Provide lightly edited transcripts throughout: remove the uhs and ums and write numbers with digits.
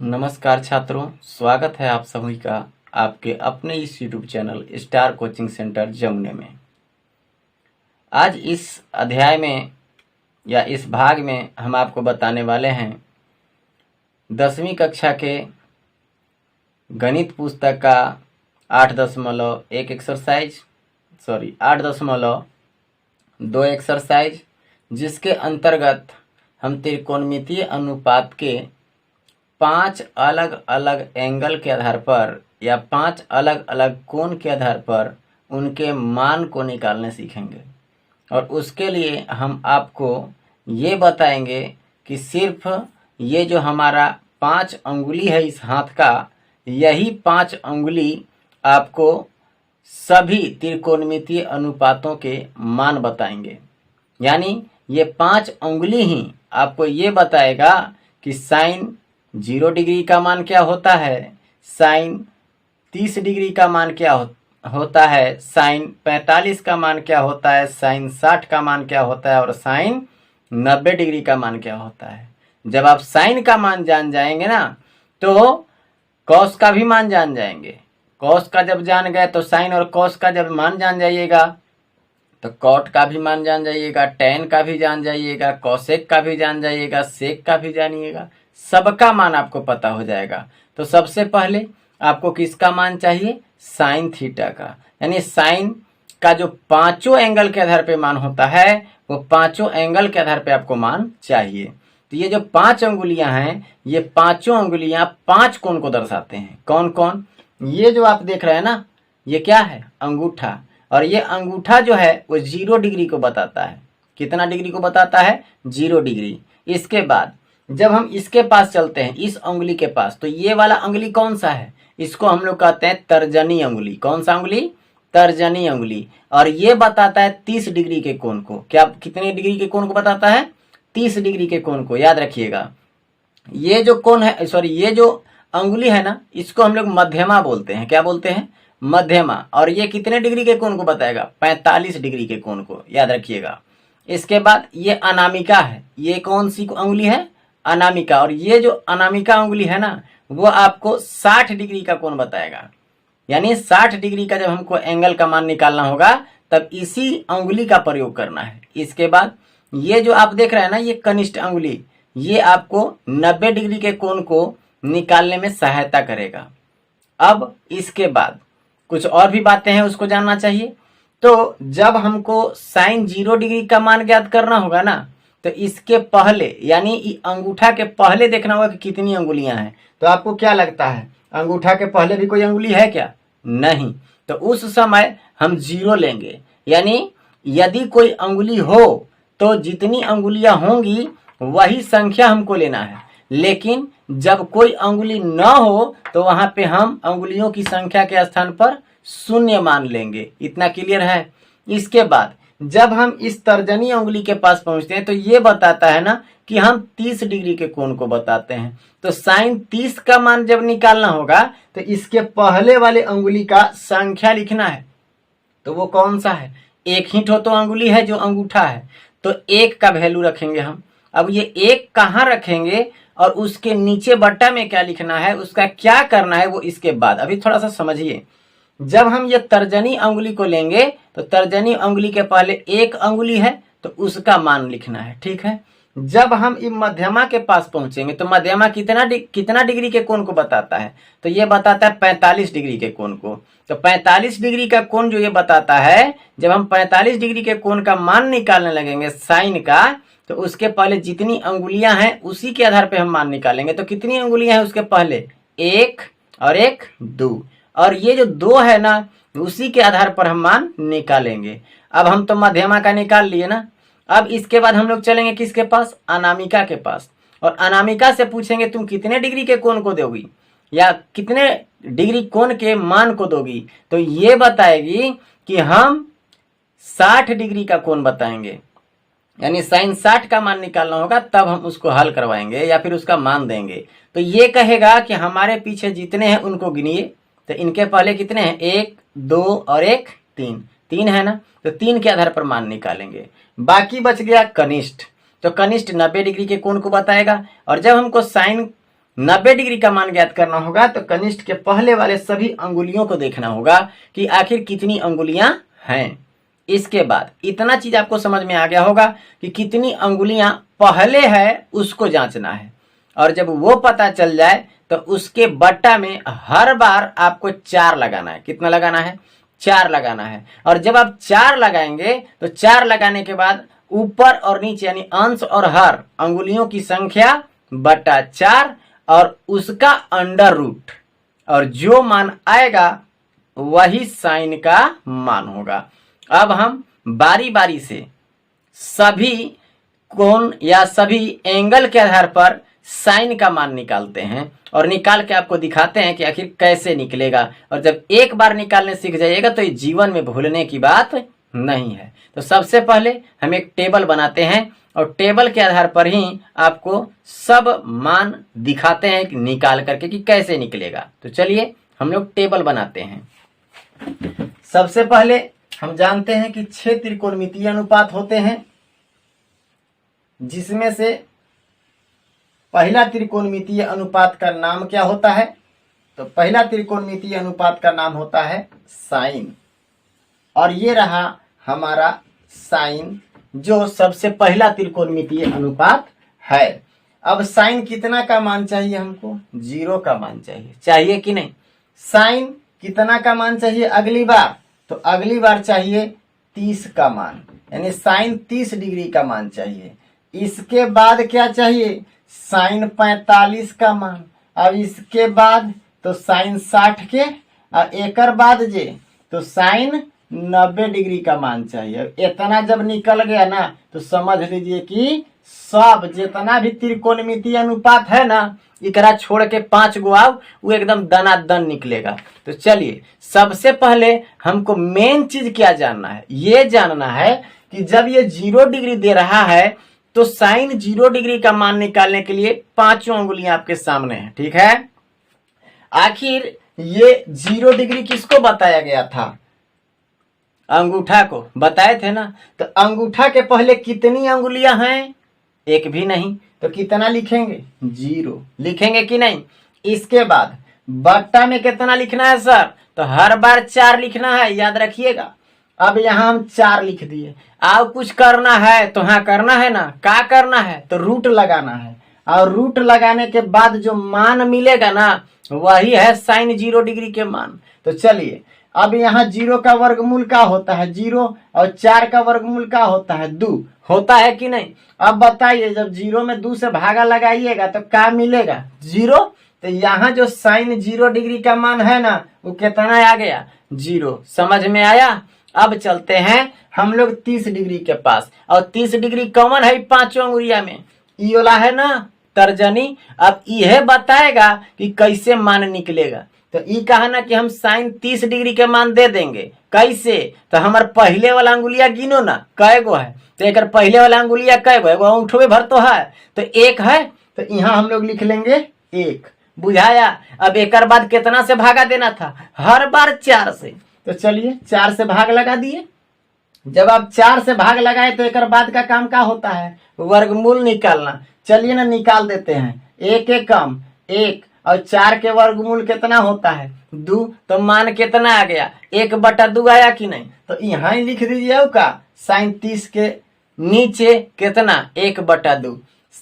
नमस्कार छात्रों, स्वागत है आप सभी का आपके अपने इस YouTube channel star coaching centre जमुने में। आज इस अध्याय में या इस भाग में हम आपको बताने वाले हैं 10वीं कक्षा के गणित पुस्तक का 8.1 एक्सरसाइज 8.2 एक्सरसाइज, जिसके अंतर्गत हम त्रिकोणमितीय अनुपात के 5 अलग अलग एंगल के आधार पर या 5 अलग अलग कोण के आधार पर उनके मान को निकालने सीखेंगे। और उसके लिए हम आपको ये बताएंगे कि सिर्फ ये जो हमारा 5 अंगुली है इस हाथ का, यही 5 अंगुली आपको सभी त्रिकोणमितीय अनुपातों के मान बताएंगे। यानी ये 5 अंगुली ही आपको ये बताएगा कि साइन 0 डिग्री का मान क्या होता है, साइन 30 डिग्री का मान क्या होता है, साइन 45 का मान क्या होता है, साइन 60 का मान क्या होता है और साइन 90 डिग्री का मान क्या होता है। जब आप साइन का मान जान जाएंगे ना तो कॉस का भी मान जान जाएंगे। कॉस का जब जान गए तो साइन और कॉस का जब मान जान जाइएगा तो कॉट का भी मान जान जाइएगा, टेन का भी जान जाइएगा, कॉसेक का भी जान जाइएगा, सेक का भी जानिएगा। सबका मान आपको पता हो जाएगा। तो सबसे पहले आपको किसका मान चाहिए, साइन थीटा का। यानी साइन का जो 5 एंगल के आधार पे मान होता है वो 5 एंगल के आधार पे आपको मान चाहिए। तो ये जो 5 अंगुलियां हैं, ये 5 अंगुलियां 5 कोण को दर्शाते हैं। कौन कौन? ये जो आप देख रहे हैं ना, ये क्या है, अंगूठा। और ये अंगूठा जो है वो 0 डिग्री को बताता है। कितना डिग्री को बताता है? 0 डिग्री। इसके बाद जब हम इसके पास चलते हैं, इस अंगुली के पास, तो ये वाला अंगुली कौन सा है? इसको हम लोग कहते हैं तर्जनी अंगुली। कौन सा अंगुली? तर्जनी अंगुली। और ये बताता है 30 डिग्री के कोण को। क्या कितने डिग्री के कोण को बताता है? 30 डिग्री के कोण को। याद रखिएगा, ये जो कोण है, ये जो अंगुली है ना, इसको हम लोग मध्यमा बोलते हैं। क्या बोलते हैं? मध्यमा। और ये कितने डिग्री के कोण को बताएगा? 45 डिग्री के कोण को। याद रखिएगा। इसके बाद ये अनामिका है। ये कौन सी अंगुली है? अनामिका। और ये जो अनामिका अंगुली है ना, वो आपको 60 डिग्री का कोण बताएगा। यानी 60 डिग्री का जब हमको एंगल का मान निकालना होगा तब इसी अंगुली का प्रयोग करना है। इसके बाद ये जो आप देख रहे हैं ना, ये कनिष्ठ अंगुली, ये आपको 90 डिग्री के कोण को निकालने में सहायता करेगा। अब इसके बाद कुछ और भी बातें हैं, उसको जानना चाहिए। तो जब हमको साइन 0 डिग्री का मान ज्ञात करना होगा ना, तो इसके पहले यानी अंगूठा के पहले देखना होगा कि कितनी अंगुलियां हैं। तो आपको क्या लगता है, अंगूठा के पहले भी कोई अंगुली है क्या? नहीं। तो उस समय हम 0 लेंगे। यानी यदि कोई अंगुली हो तो जितनी अंगुलियां होंगी वही संख्या हमको लेना है। लेकिन जब कोई अंगुली न हो तो वहां पे हम अंगुलियों की संख्या के स्थान पर 0 मान लेंगे। इतना क्लियर है? इसके बाद जब हम इस तर्जनी अंगुली के पास पहुंचते हैं तो ये बताता है ना कि हम 30 डिग्री के कोण को बताते हैं। तो साइन 30 का मान जब निकालना होगा तो इसके पहले वाले अंगुली का संख्या लिखना है। तो वो कौन सा है? एक ही ठो तो अंगुली है जो अंगूठा है, तो 1 का वैल्यू रखेंगे हम। अब ये 1 कहाँ रखेंगे और उसके नीचे बट्टा में क्या लिखना है, उसका क्या करना है, वो इसके बाद। अभी थोड़ा सा समझिए। जब हम ये तर्जनी अंगुली को लेंगे तो तर्जनी अंगुली के पहले 1 अंगुली है तो उसका मान लिखना है। ठीक है। जब हम इस मध्यमा के पास पहुंचेंगे तो मध्यमा कितना डिग्री के कोण को बताता है? तो ये बताता है 45 डिग्री के कोण को। तो 45 डिग्री का कोण जो ये बताता है, जब हम 45 डिग्री के कोण का मान निकालने लगेंगे साइन का, तो उसके पहले जितनी अंगुलियां हैं उसी के आधार पे हम मान निकालेंगे। तो कितनी अंगुलियां हैं उसके पहले? 1 और 1 2। और ये जो 2 है ना, उसी के आधार पर हम मान निकालेंगे। अब हम तो मध्यमा का निकाल लिए ना। अब इसके बाद हम लोग चलेंगे किसके पास? अनामिका के पास। और अनामिका से पूछेंगे तुम कितने डिग्री के कोण को दोगी या कितने डिग्री कोण के मान को दोगी। तो ये बताएगी कि हम 60 डिग्री का कोण बताएंगे। यानी साइन 60 का मान निकालना होगा, तब हम उसको हल करवाएंगे या फिर उसका मान देंगे। तो ये कहेगा कि हमारे पीछे जितने हैं उनको गिनिए। तो इनके पहले कितने हैं? 1 2 और 1 3। 3 है ना, तो 3 के आधार पर मान निकालेंगे। बाकी बच गया कनिष्ठ। तो कनिष्ठ 90 डिग्री के कोण को बताएगा। और जब हमको साइन 90 डिग्री का मान ज्ञात करना होगा तो कनिष्ठ के पहले वाले सभी अंगुलियों को देखना होगा कि आखिर कितनी अंगुलियां हैं। इसके बाद इतना चीज आपको समझ में आ गया होगा कि कितनी अंगुलियां पहले है उसको जांचना है, और जब वो पता चल जाए तो उसके बट्टा में हर बार आपको 4 लगाना है। कितना लगाना है? 4 लगाना है। और जब आप 4 लगाएंगे तो 4 लगाने के बाद ऊपर और नीचे यानी अंश और हर अंगुलियों की संख्या बटा 4 और उसका अंडर रूट, और जो मान आएगा वही साइन का मान होगा। अब हम बारी बारी से सभी कोण या सभी एंगल के आधार पर साइन का मान निकालते हैं और निकाल के आपको दिखाते हैं कि आखिर कैसे निकलेगा। और जब एक बार निकालने सीख जाइएगा तो ये जीवन में भूलने की बात नहीं है। तो सबसे पहले हम एक टेबल बनाते हैं और टेबल के आधार पर ही आपको सब मान दिखाते हैं कि निकाल करके कि कैसे निकलेगा। तो चलिए हम लोग टेबल बनाते हैं। सबसे पहले हम जानते हैं कि 6 त्रिकोणमितीय अनुपात होते हैं, जिसमें से पहला त्रिकोणमितीय अनुपात का नाम क्या होता है? तो पहला त्रिकोणमितीय अनुपात का नाम होता है साइन, और ये रहा हमारा साइन जो सबसे पहला त्रिकोणमितीय अनुपात है। अब साइन कितना का मान चाहिए हमको? 0 का मान चाहिए कि नहीं? साइन कितना का मान चाहिए अगली बार? तो अगली बार चाहिए 30 का मान, यानी साइन 30 डिग्री का मान चाहिए। इसके बाद क्या चाहिए? साइन 45 का मान। अब इसके बाद तो साइन 60 के, और एक बाद जे तो साइन 90 डिग्री का मान चाहिए। इतना जब निकल गया ना तो समझ लीजिए कि सब जितना भी त्रिकोणमितीय अनुपात है ना, इकरा छोड़ के 5 गो आओ, वो एकदम दनादन निकलेगा। तो चलिए सबसे पहले हमको मेन चीज क्या जानना है? ये जानना है कि जब ये 0 डिग्री दे रहा है तो साइन 0 डिग्री का मान निकालने के लिए 5 अंगुलियां आपके सामने है, ठीक है। आखिर ये 0 डिग्री किसको बताया गया था? अंगूठा को बताए थे ना। तो अंगूठा के पहले कितनी अंगुलियां हैं? एक भी नहीं। तो कितना लिखेंगे? 0 लिखेंगे कि नहीं? इसके बाद बट्टा में कितना लिखना है सर? तो हर बार 4 लिखना है, याद रखिएगा। अब यहाँ हम 4 लिख दिए। अब कुछ करना है तो हाँ करना है ना। क्या करना है? तो रूट लगाना है, और रूट लगाने के बाद जो मान मिलेगा ना वही है साइन 0 डिग्री के मान। तो चलिए अब यहाँ 0 का वर्गमूल का होता है 0, और 4 का वर्गमूल का होता है 2, होता है कि नहीं? अब बताइए जब 0 में 2 से भागा लगाइएगा तो क्या मिलेगा? 0। तो यहाँ जो साइन 0 डिग्री का मान है ना वो कितना आ गया? 0। समझ में आया? अब चलते हैं हम लोग 30 डिग्री के पास, और 30 डिग्री कॉमन है 5 अंगुलिया में, ये वाला है ना तर्जनी। अब यह बताएगा कि कैसे मान निकलेगा। तो ये कहा ना कि हम साइन 30 डिग्री के मान दे देंगे। कैसे? तो हमारे पहले वाला अंगुलिया गिनो ना, कै गो है? तो एक पहले वाला अंगुलिया कै गो? एगो अंगूठो में भर तो है, तो 1 है। तो यहाँ हम लोग लिख लेंगे 1। बुझाया? अब एक बाद कितना से भागा देना था? हर बार 4 से। तो चलिए 4 से भाग लगा दिए। जब आप 4 से भाग लगाए तो एक बाद का काम क्या होता है? वर्गमूल निकालना। चलिए ना निकाल देते हैं। 1 एक कम 1, और 4 के वर्गमूल कितना होता है? 2। तो मान कितना आ गया? 1/2 आया कि नहीं? तो यहाँ ही लिख दीजिए का साइन 30 के नीचे कितना? 1/2।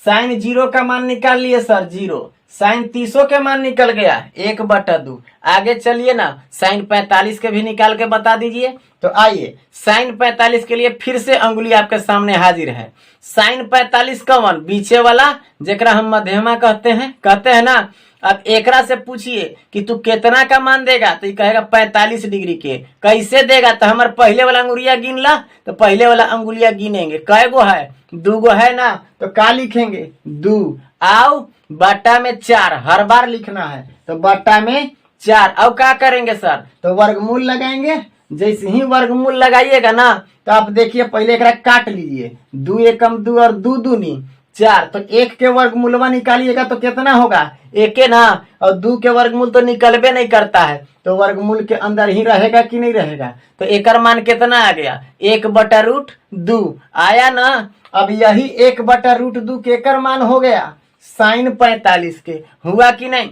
साइन 0 का मान निकाल लिए सर 0। साइन 30 के मान निकल गया 1/2। आगे चलिए ना साइन 45 के भी निकाल के बता दीजिए। तो आइए साइन 45 के लिए फिर से अंगुली आपके सामने हाजिर है। साइन 45 कौन? बीचे वाला, जेकरा हम मध्यमा कहते हैं ना। अब एकरा से पूछिए कि तू कितना का मान देगा? तो ये कहेगा 45 डिग्री के। कैसे देगा? तो हमारे पहले वाला अंगुलिया गिन ला। तो पहले वाला अंगुलिया गिनेंगे, कै गो है? 2 गो है ना। तो क्या लिखेंगे? 2 आओ बट्टा में 4, हर बार लिखना है। तो बट्टा में 4। अब क्या करेंगे सर? तो वर्गमूल लगाएंगे। जैसे ही वर्गमूल लगाइएगा ना तो आप देखिए पहले एक काट लीजिए। 2 एकम 2 और 2 दूनी 4। तो 1 के वर्गमूलवा निकालिएगा तो कितना होगा? 1 ना। और 2 के वर्गमूल तो निकलबे नहीं करता है, तो वर्गमूल के अंदर ही रहेगा कि नहीं रहेगा? तो एकर मान कितना आ गया? 1/√2 आया ना। अब यही 1/√2 के एकर मान हो गया साइन 45 के। हुआ कि नहीं?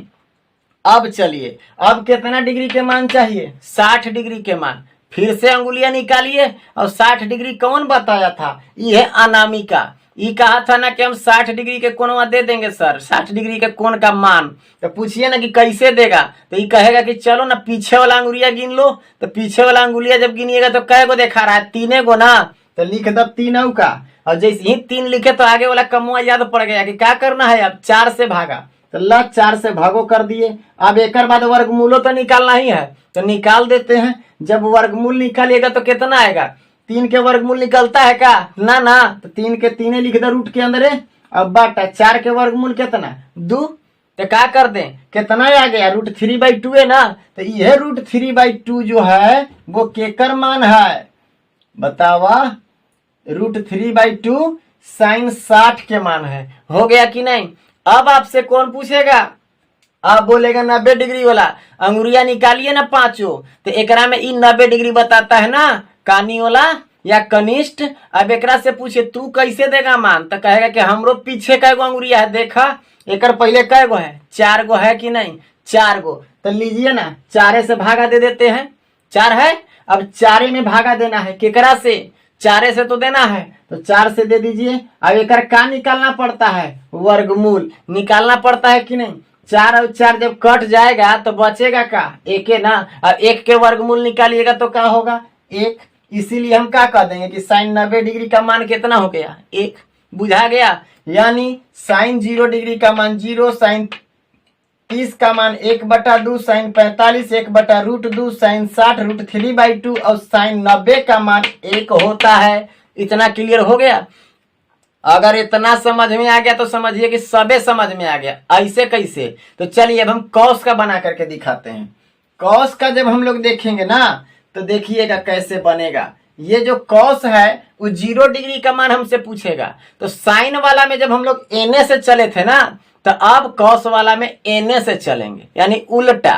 अब चलिए, अब कितना डिग्री के मान चाहिए? 60 डिग्री के मान। फिर से अंगुलियां निकालिए और 60 डिग्री कौन बताया था? ये अनामिका। ये कहा था ना कि हम 60 डिग्री के कोण दे देंगे सर, 60 डिग्री के कोण का मान। तो पूछिए ना कि कैसे देगा, तो ये कहेगा कि चलो ना पीछे वाला अंगुलिया गिन लो। तो पीछे वाला अंगुलिया जब गिनिएगा तो कै गो देखा रहा है? 3 गो ना। तो लिख दो 3 का, और जैसे ही 3 लिखे तो आगे वाला कमुआ याद पड़ गया कि क्या करना है अब? 4 से भागा। तो ला 4 से भागो कर दिए। अब एक बाद वर्गमूलो तो निकालना ही है, तो निकाल देते हैं। जब वर्गमूल निकालिएगा तो कितना आएगा? 3 के वर्गमूल निकलता है का? ना ना, तो 3 के 3 लिख दो रूट के अंदर। अब बाटा 4 के वर्गमूल कितना? 2। तो क्या कर दें? कितना आ गया? √3/2 है ना। तो यह √3/2 जो है वो केकर मान है बतावा? √3/2 साइन 60 के मान है। हो गया कि नहीं? अब आपसे कौन पूछेगा? आप बोलेगा 90 डिग्री वाला। अंगुरिया निकालिए ना 5। तो एकरा में 90 डिग्री बताता है ना, कानी वाला या कनिष्ठ। अब एकरा से पूछे तू कैसे देगा मान? तो कहेगा कि हमरो पीछे कै गो अंगुरिया है देखा, एकर पहले कै गो है? 4 गो है कि नहीं? 4 गो। तो लीजिए ना, 4 से भागा दे देते हैं। 4 है, अब 4 में भागा देना है। केकरा से? 4 से तो देना है, तो 4 से दे दीजिए। अब एकर का निकालना पड़ता है? वर्गमूल निकालना पड़ता है कि नहीं? 4 और 4 जब कट जाएगा तो बचेगा का? 1 ना। अब 1 के वर्गमूल निकालिएगा तो क्या होगा? 1। इसीलिए हम क्या कह देंगे कि साइन 90 डिग्री का मान कितना हो गया? 1। बुझा गया? यानी साइन 0 डिग्री का मान 0, साइन 30 का मान 1/2, साइन 45 1/√2, साइन 60 √3/2 और साइन 90 का मान 1 होता है। इतना क्लियर हो गया? अगर इतना समझ में आ गया तो समझिए कि सबे समझ में आ गया। ऐसे कैसे? तो चलिए अब हम कॉस का बना करके दिखाते हैं। कॉस का जब हम लोग देखेंगे ना तो देखिएगा कैसे बनेगा। ये जो कॉस है वो 0 डिग्री का मान हमसे पूछेगा। तो साइन वाला में जब हम लोग एने से चले थे ना, तो अब कॉस वाला में एने से चलेंगे, यानी उल्टा।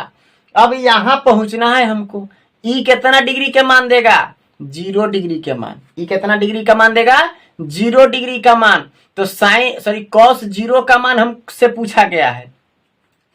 अब यहां पहुंचना है हमको। ई कितना डिग्री के मान देगा? 0 डिग्री के मान। ई कितना डिग्री का मान देगा? 0 डिग्री का मान। तो कॉस 0 का मान हमसे पूछा गया है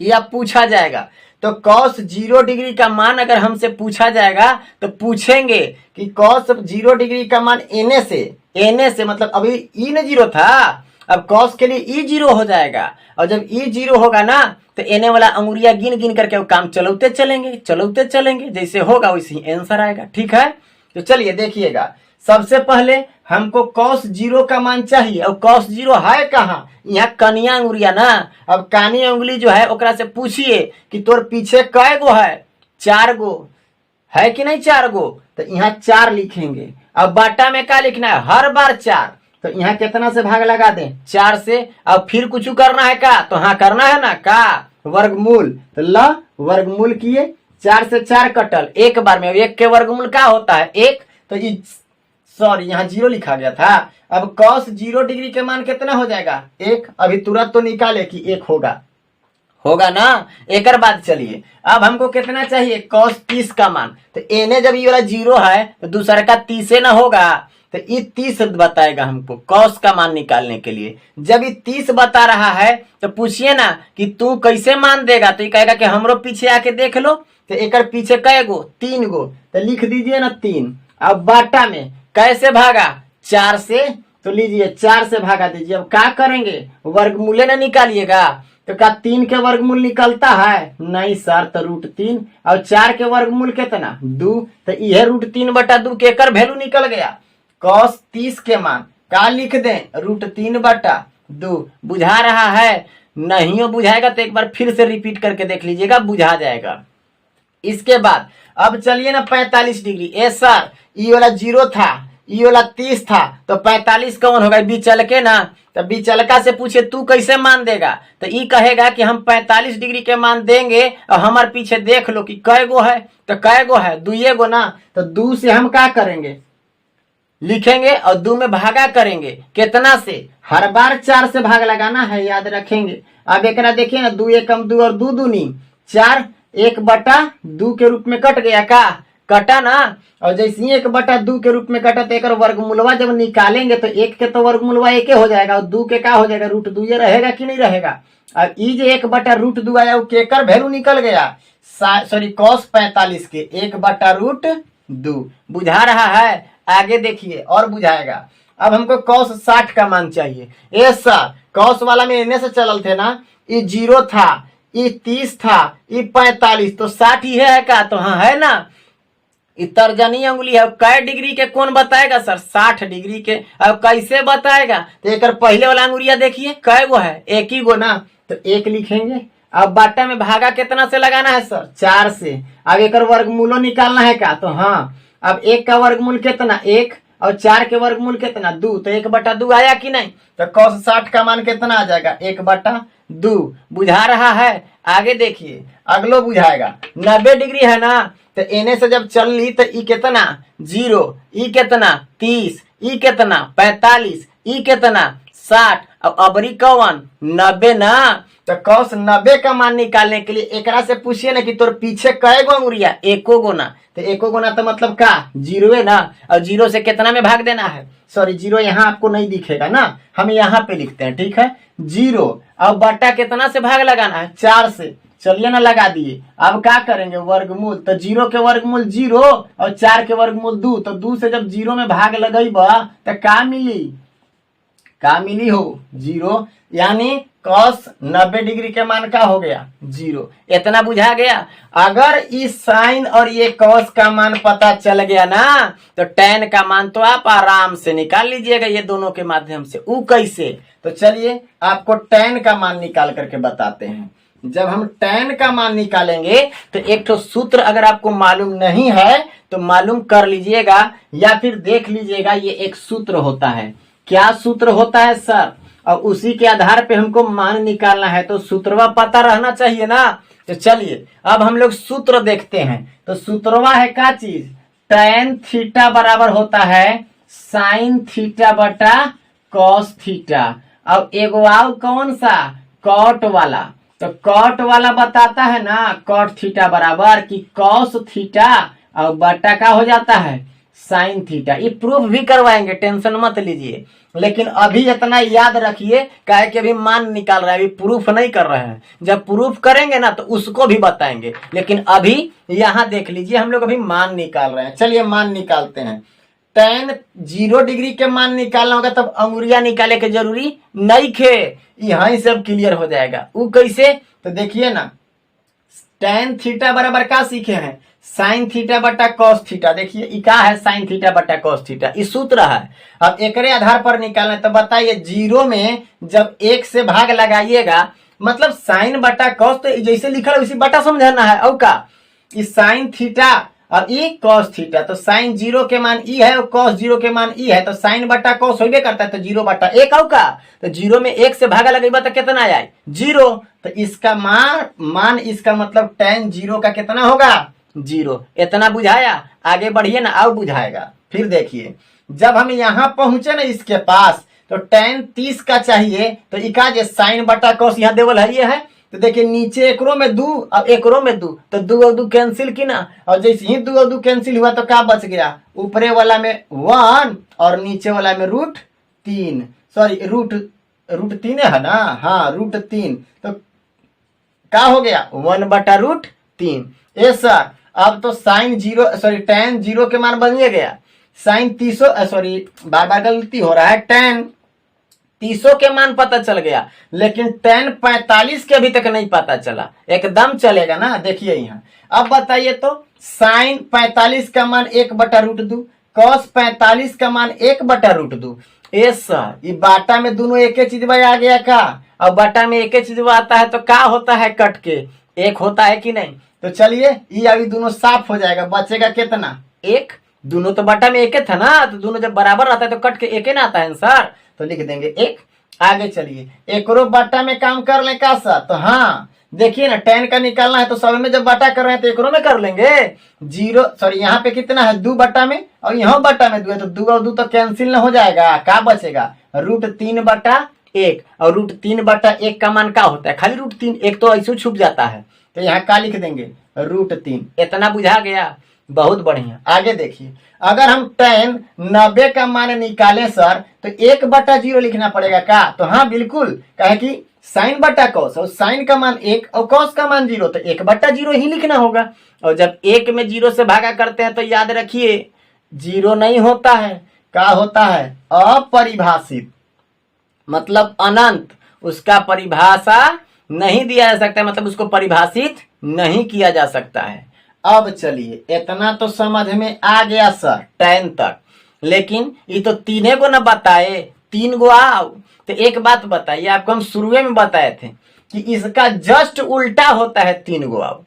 या पूछा जाएगा। तो कॉस 0 डिग्री का मान अगर हमसे पूछा जाएगा तो पूछेंगे कि कॉस 0 डिग्री का मान एने से मतलब अभी ई ने 0 था, अब कॉस के लिए ई 0 हो जाएगा। और जब ई 0 होगा ना तो एने वाला अंगुरिया गिन गिन करके वो काम चलते चलेंगे, जैसे होगा वैसे आंसर आएगा। ठीक है? तो चलिए देखिएगा, सबसे पहले हमको कॉस 0 का मान चाहिए। और कॉस 0 है कहाँ? यहाँ कनिया अंगुरिया ना। अब कानी अंगुली जो है ओकरा से पूछिए कि तोर पीछे कै गो है? 4 गो है कि नहीं? 4 गो। तो यहाँ 4 लिखेंगे। अब बाटा में क्या लिखना है? हर बार 4। तो यहाँ कितना से भाग लगा दें? 4 से। अब फिर कुछ करना है का? तो हाँ करना है ना का? वर्गमूल। तो ला वर्गमूल किए, 4 से 4 कटल एक बार में। 1 के वर्गमूल क्या होता है? 1। तो यहाँ 0 लिखा गया था। अब कॉस 0 डिग्री के मान कितना हो जाएगा? 1। अभी तुरंत तो निकाले कि 1 होगा ना। एक बाद चलिए, अब हमको कितना चाहिए? कॉस 30 का मान। तो एने जब ये वाला 0 है तो दूसरा का 30 ना होगा, तो ये 30 बताएगा हमको कॉस का मान निकालने के लिए। जब ये 30 बता रहा है तो पूछिए ना कि तू कैसे मान देगा? तो ये कहेगा कि हमरो पीछे आके देख लो। तो एक पीछे कै गो? 3 गो। तो लिख दीजिए ना 3। अब बाटा में कैसे भागा? 4 से। तो लीजिए 4 से भागा दीजिए। अब क्या करेंगे? वर्गमूल ना निकालिएगा। तो क्या 3 के वर्गमूल निकलता है? नहीं सर, तो √3। और 4 के वर्गमूल कितना? 2। तो यह √3/2 के एकर वैल्यू निकल गया। कॉस 30 के मान क्या लिख दें? √3/2। बुझा रहा है? नहीं हो बुझाएगा तो एक बार फिर से रिपीट करके देख लीजिएगा, बुझा जाएगा। इसके बाद अब चलिए ना 45 डिग्री। सर ई वाला 0 था, ई वाला 30 था, तो 45 कौन होगा? बीचल के ना। तो बीचलका से पूछे तू कैसे मान देगा? तो ई कहेगा कि हम 45 डिग्री के मान देंगे और हमारे पीछे देख लो कि कै गो है? तो कै गो है? 2 गो ना। तो 2 से हम क्या करेंगे? लिखेंगे और 2 में भागा करेंगे। कितना से? हर बार 4 से भाग लगाना है, याद रखेंगे। अब एक देखिए ना, 2 एकम 2 और 2 दूनी 4, 1/2 के रूप में कट गया का? कटा ना। और जैसे ही 1/2 के रूप में कटा तो एक वर्गमूलवा जब निकालेंगे तो 1 के तो वर्गमूलवा 1 हो जाएगा और 2 के का हो जाएगा √2। ये रहेगा कि नहीं रहेगा। अब ई जो 1/√2 आया वो केकर वैल्यू निकल गया, सॉरी cos 45 के 1/√2। बुझा रहा है? आगे देखिए और बुझाएगा। अब हमको cos 60 का मान चाहिए। ये सर cos वाला में इन्हें से चलल थे ना, ये 0 था, ये 30 था, ये 45, तो 60 ही है का? तो हाँ है ना। तर्जनी अंगुली है। कै डिग्री के कौन बताएगा सर? 60 डिग्री के। अब कैसे बताएगा? तो एक पहले वाला अंगुरिया देखिए कै गो है, एक ही गो ना, तो 1 लिखेंगे। अब बाटा में भागा कितना से लगाना है सर? 4 से। अब एक वर्गमूलो निकालना है का? तो हाँ। अब 1 का वर्गमूल कितना? 1 और 4 के वर्गमूल कितना? 2, तो 1/2 आया कि नहीं? तो cos 60 का मान कितना आ जाएगा? 1/2। बुझा रहा है? आगे देखिए अगलो बुझाएगा। 90 डिग्री है ना, तो एने से जब चल ली तो ई कितना? 0, ई कितना? 30, ई कितना? 45, ई कितना? 60। अब अबरी कौन? 90 ना। तो cos 90 का मान निकालने के लिए एकरा से पूछिए ना कि तोर पीछे कै गो अंगुरिया? 1 गो ना। तो 1 गो ना तो मतलब का? 0 ना। और 0 से कितना में भाग देना है? सॉरी 0 यहाँ आपको नहीं दिखेगा ना, हम यहाँ पे लिखते हैं, ठीक है। 0 अब बटा कितना से भाग लगाना है? 4 से। चलिए ना लगा दिए। अब क्या करेंगे? वर्गमूल। तो 0 के वर्गमूल 0 और 4 के वर्गमूल 2, तो 2 से जब 0 में भाग लगेबा तो का मिली? का मिली हो? 0। यानी cos 90 डिग्री के मान का हो गया? 0। इतना बुझा गया। अगर इस साइन और ये cos का मान पता चल गया ना, तो tan का मान तो आप आराम से निकाल लीजिएगा ये दोनों के माध्यम से। वो कैसे? तो चलिए आपको tan का मान निकाल करके बताते हैं। जब हम tan का मान निकालेंगे तो एक तो सूत्र अगर आपको मालूम नहीं है तो मालूम कर लीजिएगा या फिर देख लीजिएगा। ये एक सूत्र होता है। क्या सूत्र होता है सर? और उसी के आधार पे हमको मान निकालना है, तो सूत्रवा पता रहना चाहिए ना। तो चलिए अब हम लोग सूत्र देखते हैं। तो सूत्रवा है क्या चीज? tan थीटा बराबर होता है sin थीटा बटा cos थीटा। अब एगो आओ कौन सा? cot वाला। तो cot वाला बताता है ना cot थीटा बराबर कि cos थीटा और बटा का हो जाता है साइन थीटा। ये प्रूफ भी करवाएंगे, टेंशन मत लीजिए। लेकिन अभी इतना याद रखिए क्या है कि अभी मान निकाल रहा है, अभी प्रूफ नहीं कर रहे हैं। जब प्रूफ करेंगे ना तो उसको भी बताएंगे, लेकिन अभी यहाँ देख लीजिए हम लोग अभी मान निकाल रहे हैं। चलिए मान निकालते हैं। tan 0 डिग्री के मान निकालना होगा तब अंगुरिया निकाले के जरूरी नहीं खे, यहाँ ही सब क्लियर हो जाएगा। वो कैसे? तो देखिए ना, tan थीटा बराबर का सीखे हैं? साइन थीटा बटा cos थीटा। देखिए क्या है? साइन थीटा बटा cos थीटा। इस सूत्र है। अब एकरे आधार पर निकालना है। तो बताइए 0 में जब 1 से भाग लगाइएगा, मतलब साइन बटा cos, तो जैसे लिखा है उसी बटा समझना है। और का? इस साइन थीटा और ई cos थीटा। तो साइन 0 के मान ई है और cos 0 के मान ई है, तो साइन बटा cos होबे करता है, तो 0/1। और का? तो 0 में 1 से भागा लगेगा तो कितना आया? 0। तो इसका मान इसका मतलब tan 0 का कितना होगा? 0। इतना बुझाया। आगे बढ़िए ना, और बुझाएगा। फिर देखिए जब हम यहाँ पहुंचे ना इसके पास, तो tan 30 का चाहिए, तो इका जे साइन बटा cos यहाँ देवल है, ये है। तो देखिए नीचे एकरो में 2 और एकरो में 2, तो 2 और 2 कैंसिल की ना। और जैसे ही 2 और 2 कैंसिल हुआ तो क्या बच गया? ऊपरे वाला में 1 और नीचे वाला में √3, सॉरी √3 है ना। हाँ √3, तो क्या हो गया? 1/√3। ए सर अब तो साइन 0 सॉरी tan 0 के मान बन गया। साइन 30 सॉरी बार बार गलती हो रहा है, tan 30 के मान पता चल गया, लेकिन tan 45 के अभी तक नहीं पता चला। एकदम चलेगा ना। देखिए यहाँ अब बताइए तो साइन 45 का मान 1/√2, cos 45 का मान 1/√2। ए सर ये बाटा में दोनों एक ही चीज आ गया का? और बाटा में एक ही चीज आता है तो क्या होता है? कट के 1 होता है कि नहीं? तो चलिए ये अभी दोनों साफ हो जाएगा। बचेगा कितना? 1। दोनों तो बाटा में 1 था ना, तो दोनों जब बराबर आता है तो कट के 1 ना आता है सर, तो लिख देंगे 1। आगे चलिए एक रो बाटा में काम कर ले का सर? तो हाँ देखिए ना tan का निकालना है, तो सब में जब बाटा कर रहे हैं तो एक रो में कर लेंगे। 0 सॉरी यहाँ पे कितना है? 2 बटा में, और यहाँ बटा में 2 है, तो 2 और 2 तो कैंसिल ना हो जाएगा। क्या बचेगा? √3/1। और √3/1 का मान क्या होता है? खाली √3। एक तो ऐसे छुप जाता है, तो यहाँ क्या लिख देंगे? √3। इतना बुझा गया। बहुत बढ़िया। आगे देखिए, अगर हम tan 90 का मान निकालें सर तो 1/0 लिखना पड़ेगा का? तो हाँ बिल्कुल, कहे कि साइन बटा कॉस, और साइन का मान 1 और कॉस का मान 0, तो 1/0 ही लिखना होगा। और जब 1 में 0 से भागा करते हैं तो याद रखिए 0 नहीं होता है, क्या होता है? अपरिभाषित, मतलब अनंत। उसका परिभाषा नहीं दिया जा सकता, मतलब उसको परिभाषित नहीं किया जा सकता है। अब चलिए, इतना तो समझ में आ गया सर tan तक, लेकिन ये तो तीने को न बताए, 3 गो आओ। तो एक बात बताइए, आपको हम शुरुए में बताए थे कि इसका जस्ट उल्टा होता है 3 गो आओ।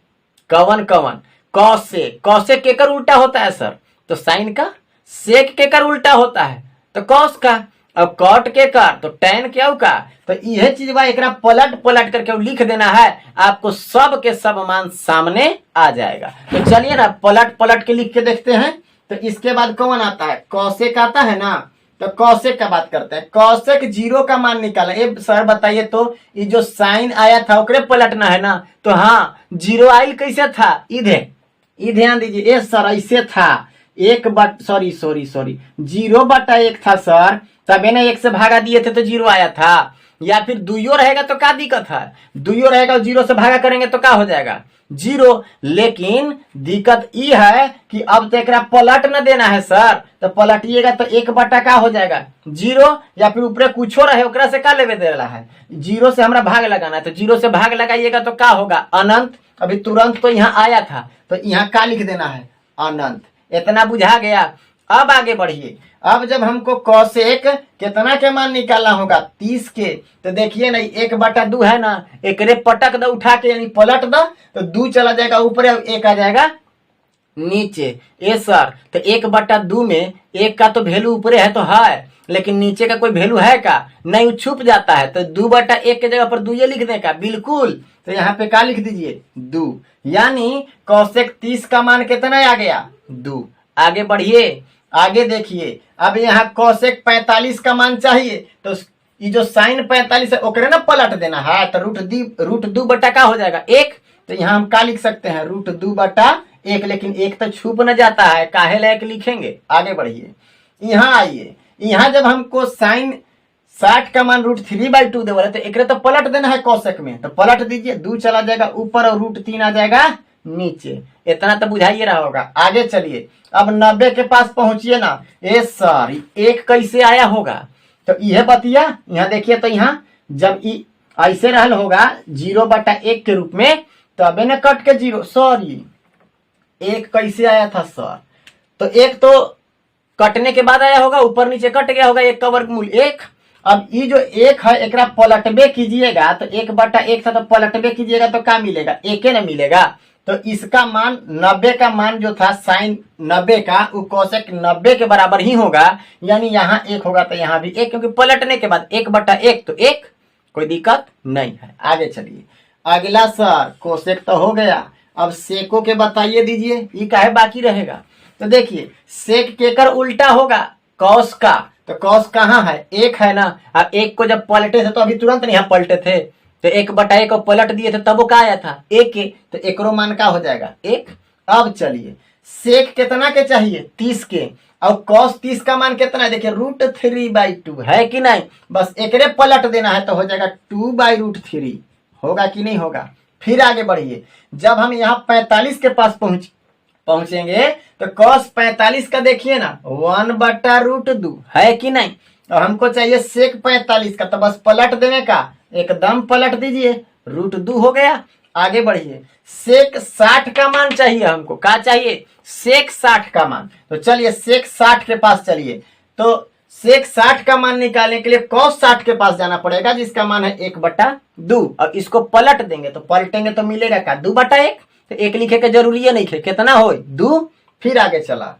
कवन कवन? कौसेक। कौसेक केकर उल्टा होता है सर? तो साइन का। सेक केकर उल्टा होता है? तो कॉस का। अब कॉट के कर तो tan क्या का? तो यह चीज बा, एकरा पलट पलट करके लिख देना है, आपको सब के सब मान सामने आ जाएगा। तो चलिए ना पलट पलट के लिख के देखते हैं। तो इसके बाद कौन आता है? कौसेक आता है ना। तो कौसेक का बात करते हैं। कौसेक 0 का मान निकाला। ये सर बताइए तो ये जो साइन आया था ओकरे पलटना है ना। तो हाँ, 0 आइल कैसे था? इधे ये ध्यान दीजिए, ये सर ऐसे था 0/1 था सर, तबे ना 1 से भागा दिए थे तो 0 आया था। या फिर 2 रहेगा तो क्या दिक्कत है? 2 रहेगा और 0 से भागा करेंगे तो क्या हो जाएगा? 0। लेकिन दिक्कत ये है कि अब तो एक पलट न देना है सर, तो पलटिएगा तो 1 का हो जाएगा 0, या फिर ऊपर कुछ रहे ओकरा से क्या लेवे दे रहा है? 0 से हमरा भाग लगाना है, तो 0 से भाग लगाइएगा तो क्या होगा? अनंत। अभी तुरंत तो यहाँ आया था, तो यहाँ क्या लिख देना है? अनंत। इतना बुझा गया। अब आगे बढ़िए। अब जब हमको कौसेक कितना के मान निकालना होगा? 30 के। तो देखिए ना 1/2 है ना, एकरे पटक दो उठा के, यानी पलट दो, तो 2 चला जाएगा ऊपर और 1 आ जाएगा नीचे। ए सर, तो 1/2 में 1 का तो वैल्यू ऊपर है तो है, लेकिन नीचे का कोई वैल्यू है का? नहीं, वो छुप जाता है। तो 2/1 के जगह पर 2 लिख देगा बिल्कुल। तो यहाँ पे क्या लिख दीजिए? 2। यानी कौसेक 30 का मान कितना आ गया? 2। आगे बढ़िए, आगे देखिए। अब यहाँ कौसेक 45 का मान चाहिए, तो ये जो साइन 45 है ओकरे ना पलट देना है। तो √2 बटा का हो जाएगा? 1। तो यहाँ हम क्या लिख सकते हैं? √2 बटा 1। लेकिन 1 तो छुप न जाता है, काहे लायक लिखेंगे? आगे बढ़िए, यहाँ आइए। यहाँ जब हमको साइन 60 का मान √3/2 दे बोले, तो एक तो पलट देना है कौसेक में, तो पलट दीजिए। 2 चला जाएगा ऊपर और √3 आ जाएगा नीचे। इतना तो बुझाइए रहा होगा। आगे चलिए, अब 90 के पास पहुंचिए ना। ए सर, 1 कैसे आया होगा? तो यह बतिया यहाँ देखिए। तो यहाँ जब ऐसे रहल होगा 0/1 के रूप में, तो अबे न कट के 0, सॉरी 1 कैसे आया था सर? तो 1 तो कटने के बाद आया होगा, ऊपर नीचे कट गया होगा 1 का वर्गमूल 1। अब ये जो 1 है एकरा पलटबे कीजिएगा, तो 1/1 था तो पलटबे कीजिएगा तो क्या मिलेगा? 1 न मिलेगा। तो इसका मान 90 का मान जो था साइन 90 का, वो कौसेक 90 के बराबर ही होगा। यानी यहाँ 1 होगा तो यहाँ भी 1, क्योंकि पलटने के बाद 1/1 तो 1, कोई दिक्कत नहीं है। आगे चलिए, अगला सर कौसेक तो हो गया। अब सेको के बताइए दीजिए, ये काहे बाकी रहेगा? तो देखिए, सेक केकर उल्टा होगा? कॉस का। तो कॉस कहाँ है? 1 है ना। अब 1 को जब पलटे थे तो अभी तुरंत नहीं पलटे थे, तो 1/1 को पलट दिए थे तब वो क्या आया था? 1 के। तो एकरो मान का हो जाएगा? 1। अब चलिए, सेक कितना के चाहिए? 30 के। और कॉस 30 का मान कितना है? देखिए √3/2 है कि नहीं? बस एकरे पलट देना है तो हो जाएगा 2/√3। होगा कि नहीं होगा? फिर आगे बढ़िए, जब हम यहाँ 45 के पास पहुंचेंगे तो cos 45 का देखिए ना 1/√2 है कि नहीं? तो हमको चाहिए सेक 45 का, तो बस पलट देने का, एकदम पलट दीजिए, √2 हो गया। आगे बढ़िए, सेक 60 का मान चाहिए हमको। क्या चाहिए? सेक 60 का मान। तो चलिए सेक 60 के पास चलिए। तो सेक 60 का मान निकालने के लिए cos 60 के पास जाना पड़ेगा, जिसका मान है 1/2। और इसको पलट देंगे तो पलटेंगे तो मिलेगा क्या? 2/1। तो 1 लिखे के जरूरी है नहीं थे, कितना हो? 2। फिर आगे चला,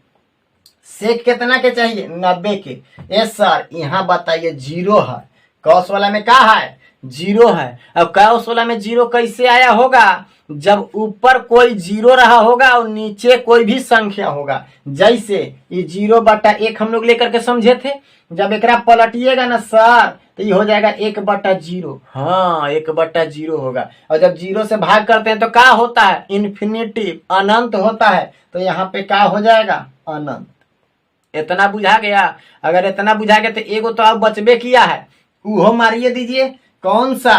सेक कितना के चाहिए? 90 के। यस सर, यहाँ बताइए 0 है। कॉस वाला में क्या है? जीरो है। अब cos वाला में जीरो कैसे आया होगा? जब ऊपर कोई जीरो रहा होगा और नीचे कोई भी संख्या होगा। जैसे ये 0/1 हम लोग लेकर के समझे थे, जब एकरा पलटिएगा ना सर तो ये हो जाएगा 1/0। हाँ 1/0 होगा। और जब 0 से भाग करते हैं तो क्या होता है? इन्फिनिटिव, अनंत होता है। तो यहाँ पे क्या हो जाएगा? अनंत। इतना बुझा गया? अगर इतना बुझा गया तो एगो तो अब बचबे किया है, वो मारिए दीजिए। कौन सा?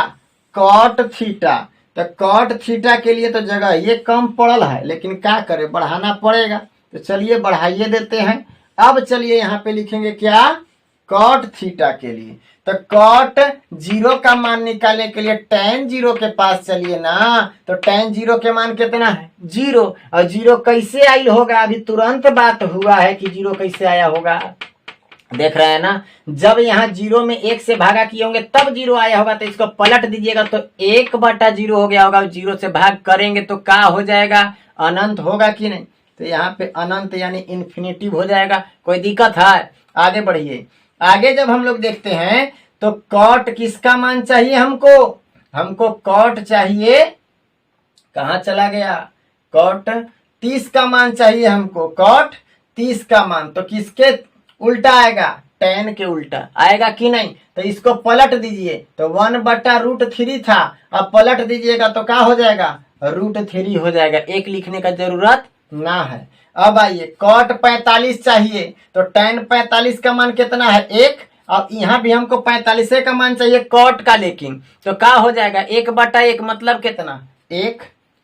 Cot theta. तो कॉट थीटा के लिए तो जगह ये कम पड़ल है, लेकिन क्या करें, बढ़ाना पड़ेगा। तो चलिए बढ़ाइए देते हैं। अब चलिए यहाँ पे लिखेंगे क्या? कॉट थीटा के लिए। तो कॉट 0 का मान निकालने के लिए tan 0 के पास चलिए ना। तो tan 0 के मान कितना है? 0। और 0 कैसे आई होगा? अभी तुरंत बात हुआ है कि 0 कैसे आया होगा। देख रहे हैं ना, जब यहाँ 0 में 1 से भागा किए होंगे तब 0 आया होगा। तो इसको पलट दीजिएगा तो 1/0 हो गया होगा। 0 से भाग करेंगे तो क्या हो जाएगा? अनंत होगा कि नहीं? तो यहाँ पे अनंत यानी इन्फिनिटिव हो जाएगा। कोई दिक्कत है? आगे बढ़िए। आगे जब हम लोग देखते हैं तो कॉट किसका मान चाहिए हमको? हमको कॉट चाहिए, कहाँ चला गया? कॉट 30 का मान चाहिए हमको। कॉट 30 का मान तो किसके उल्टा आएगा? tan के उल्टा आएगा कि नहीं? तो इसको पलट दीजिए तो 1/√3 था। अब पलट दीजिएगा तो क्या हो जाएगा? √3 हो जाएगा। एक लिखने का जरूरत ना है। अब आइए कॉट 45 चाहिए तो tan 45 का मान कितना है? 1। अब यहाँ भी हमको 45 का मान चाहिए कॉट का, लेकिन तो क्या हो जाएगा? 1/1 मतलब कितना? 1।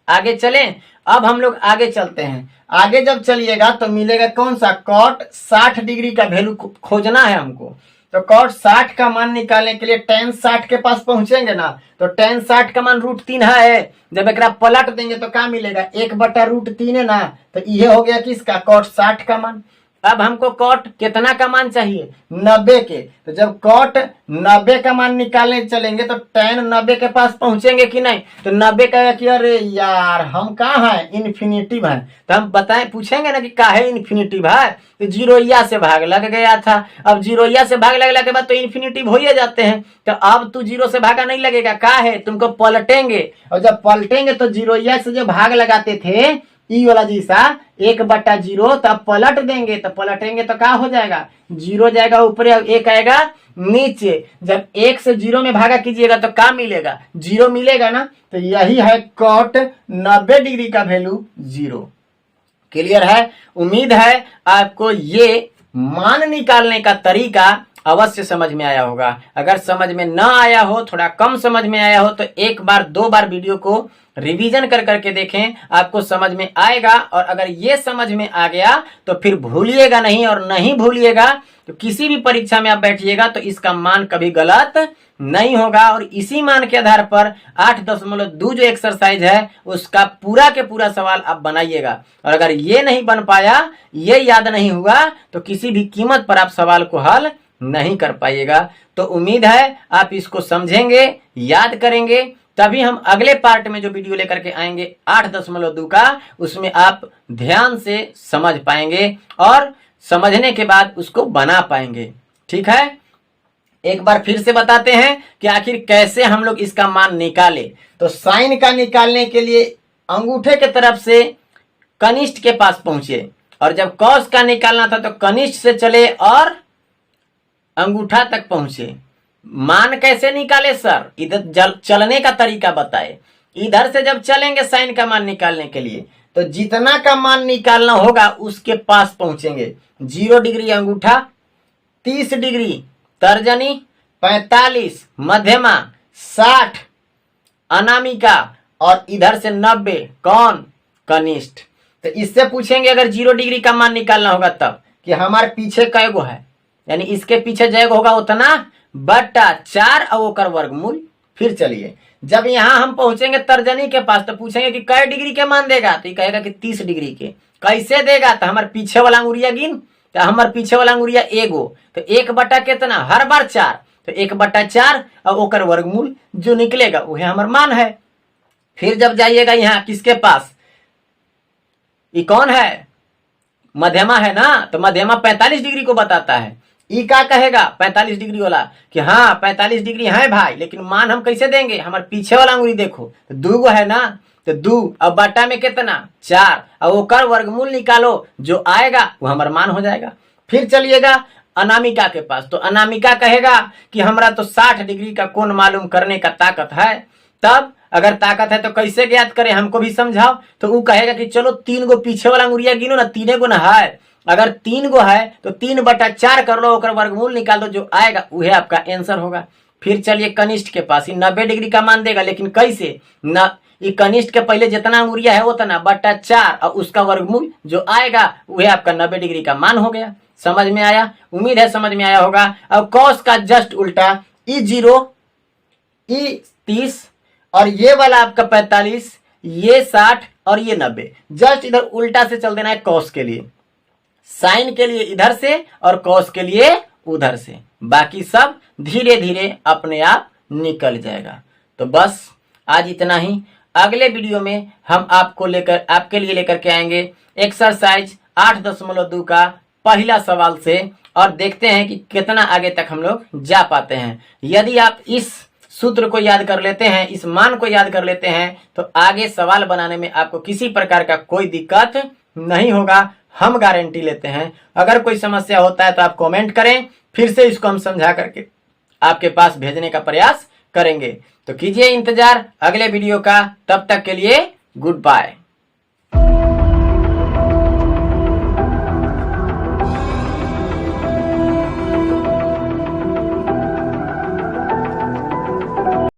आगे चलें। अब हम लोग आगे चलते हैं। आगे जब चलिएगा तो मिलेगा कौन सा? कॉट 60 डिग्री का वैल्यू खोजना है हमको। तो कॉट 60 का मान निकालने के लिए tan 60 के पास पहुंचेंगे ना। तो tan 60 का मान √3 है। जब एक पलट देंगे तो क्या मिलेगा? 1/√3 है ना। तो ये हो गया किसका? कॉट 60 का मान। अब हमको कॉट कितना का मान चाहिए? 90 के। तो जब कॉट 90 का मान निकालने चलेंगे तो tan 90 के पास पहुंचेंगे कि नहीं? तो 90 का कि अरे यार हम कहाँ है? इन्फिनिटिव है। तो हम बताएं, पूछेंगे ना कि काहे इन्फिनिटिव है? तो जीरोइया से भाग लग गया था। अब जीरोइया से भाग लगने के बाद तो इन्फिनिटिव हो ही जाते हैं। तो अब तू 0 से भागा नहीं लगेगा, का है? तुमको पलटेंगे। और जब पलटेंगे तो जीरोइया से जो भाग लगाते थे ई वाला जैसा 1/0, तब पलट देंगे तो पलटेंगे तो क्या हो जाएगा? 0 जाएगा ऊपर, 1 आएगा नीचे। जब 1 से 0 में भागा कीजिएगा तो क्या मिलेगा? 0 मिलेगा ना। तो यही है कॉट 90 डिग्री का वैल्यू 0। क्लियर है? उम्मीद है आपको ये मान निकालने का तरीका अवश्य समझ में आया होगा। अगर समझ में न आया हो, थोड़ा कम समझ में आया हो, तो एक बार 2 बार वीडियो को रिवीजन कर करके देखें, आपको समझ में आएगा। और अगर ये समझ में आ गया तो फिर भूलिएगा नहीं, और नहीं भूलिएगा तो किसी भी परीक्षा में आप बैठिएगा तो इसका मान कभी गलत नहीं होगा। और इसी मान के आधार पर 8.2 जो एक्सरसाइज है उसका पूरा के पूरा सवाल आप बनाइएगा। और अगर ये नहीं बन पाया, ये याद नहीं हुआ, तो किसी भी कीमत पर आप सवाल को हल नहीं कर पाइएगा। तो उम्मीद है आप इसको समझेंगे, याद करेंगे, तभी हम अगले पार्ट में जो वीडियो लेकर के आएंगे 8.2 का, उसमें आप ध्यान से समझ पाएंगे और समझने के बाद उसको बना पाएंगे। ठीक है? एक बार फिर से बताते हैं कि आखिर कैसे हम लोग इसका मान निकाले। तो साइन का निकालने के लिए अंगूठे के तरफ से कनिष्ठ के पास पहुंचे, और जब कॉस का निकालना था तो कनिष्ठ से चले और अंगूठा तक पहुंचे। मान कैसे निकाले सर? इधर चलने का तरीका बताए। इधर से जब चलेंगे साइन का मान निकालने के लिए तो जितना का मान निकालना होगा उसके पास पहुंचेंगे। 0 डिग्री अंगूठा, 30 डिग्री तर्जनी, 45 मध्यमा, 60 अनामिका, और इधर से 90 कौन? कनिष्ठ। तो इससे पूछेंगे अगर 0 डिग्री का मान निकालना होगा तब कि हमारे पीछे कै गो है, यानी इसके पीछे जय होगा उतना बट्टा 4 और ओकर वर्गमूल। फिर चलिए जब यहां हम पहुंचेंगे तर्जनी के पास तो पूछेंगे कि कै डिग्री के मान देगा, तो ये कहेगा कि 30 डिग्री के। कैसे देगा? तो हमारे पीछे वाला अंगुरिया गिन, तो हमारे पीछे वाला अंगुरिया एगो, तो 1 बटा कितना? हर बार 4, तो 1/4 और ओकर वर्गमूल जो निकलेगा वह हमारा मान है। फिर जब जाइएगा यहाँ किसके पास? ये कौन है? मध्यमा है ना। तो मध्यमा 45 डिग्री को बताता है। ई का कहेगा 45 डिग्री वाला कि हाँ 45 डिग्री है भाई, लेकिन मान हम कैसे देंगे, हमारे पीछे वाला अंगुली देखो तो 2 गो है ना, तो 2 अब बटा में कितना 4, अब ओकर वर्गमूल निकालो, जो आएगा वो हमारा मान हो जाएगा। फिर चलिएगा अनामिका के पास, तो अनामिका कहेगा कि हमरा तो 60 डिग्री का कोण मालूम करने का ताकत है। तब अगर ताकत है तो कैसे ज्ञात करें, हमको भी समझाओ। तो वो कहेगा कि चलो 3 गो पीछे वाला अंगुरिया गिनो ना, 3 गो ना है, अगर 3 गो है तो 3/4 कर लो, ओकर वर्गमूल निकाल दो, जो आएगा वह आपका आंसर होगा। फिर चलिए कनिष्ठ के पास, 90 डिग्री का मान देगा, लेकिन कैसे न, ये कनिष्ठ के पहले जितना अंगुरिया है उतना बटा 4 और उसका वर्गमूल जो आएगा वह आपका 90 डिग्री का मान हो गया। समझ में आया? उम्मीद है समझ में आया होगा। अब कॉस का जस्ट उल्टा, E0 E30 और ये वाला आपका 45, ये 60 और ये 90, जस्ट इधर उल्टा से चल देना है कॉस के लिए, साइन के लिए इधर से और कॉस के लिए उधर से, बाकी सब धीरे धीरे अपने आप निकल जाएगा। तो बस आज इतना ही। अगले वीडियो में हम आपके लिए लेकर के आएंगे एक्सरसाइज 8.2 का पहला सवाल से, और देखते हैं कि कितना आगे तक हम लोग जा पाते हैं। यदि आप इस सूत्र को याद कर लेते हैं, इस मान को याद कर लेते हैं, तो आगे सवाल बनाने में आपको किसी प्रकार का कोई दिक्कत नहीं होगा, हम गारंटी लेते हैं। अगर कोई समस्या होता है तो आप कमेंट करें, फिर से इसको हम समझा करके आपके पास भेजने का प्रयास करेंगे। तो कीजिए इंतजार अगले वीडियो का, तब तक के लिए गुड बाय।